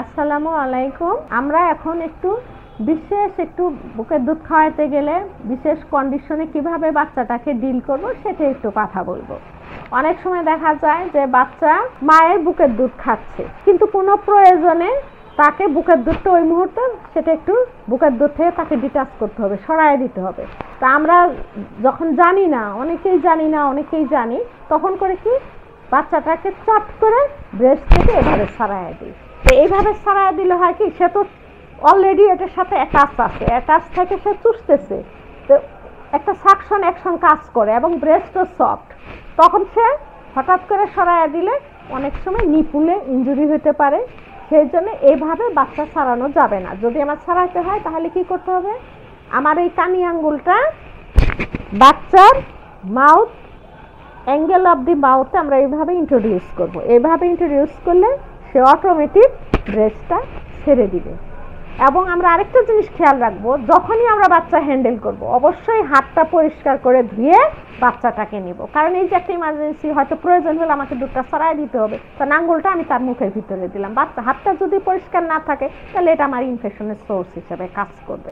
আসসালামু আলাইকুম। আমরা এখন একটু বুকের দুধ খাওয়াতে গেলে বিশেষ কন্ডিশনে কিভাবে বাচ্চাটাকে ডিল করব সেটা একটু কথা বলবো। অনেক সময় দেখা যায় যে বাচ্চা মায়ের বুকের দুধ খাচ্ছে, কিন্তু কোনো প্রয়োজনে তাকে বুকের দুধটা ওই মুহূর্তে সেটা একটু বুকের দুধ থেকে তাকে ডিটাচ করতে হবে, সরায় দিতে হবে। তা আমরা যখন অনেকেই জানি, তখন করে কি বাচ্চাটাকে চট করে ব্রেস্ট থেকে এভাবে সরায় দিই। তো এইভাবে সরায় দিলে হয় কি, সে তো অলরেডি এটার সাথে অ্যাটাচ থেকে সে চুষতেছে, তো একটা সাকশন অ্যাকশন কাজ করে এবং ব্রেস্টও সফট। তখন সে হঠাৎ করে সরায় দিলে অনেক সময় নিপুলে ইনজুরি হতে পারে। সেই জন্য এইভাবে বাচ্চা ছাড়ানো যাবে না। যদি আমার ছাড়াইতে হয় তাহলে কি করতে হবে, আমার এই কানি আঙ্গুলটা বাচ্চার মাউথ অ্যাঙ্গেল অফ দি মাউথে আমরা এইভাবে ইন্ট্রোডিউস করব। এইভাবে ইন্ট্রোডিউস করলে সে অটোমেটিক ব্রেস্টটা ছেড়ে দিবে। এবং আমরা আরেকটা জিনিস খেয়াল রাখবো, যখনই আমরা বাচ্চা হ্যান্ডেল করব অবশ্যই হাতটা পরিষ্কার করে ধুয়ে বাচ্চাটাকে নিব। কারণ এই যে একটা ইমার্জেন্সি, হয়তো প্রয়োজন হলে আমাকে দুধটা সরাই দিতে হবে, তো আঙ্গুলটা আমি তার মুখের ভিতরে দিলাম। হাতটা যদি পরিষ্কার না থাকে তাহলে এটা আমার ইনফেকশনের সোর্স হিসেবে কাজ করবে।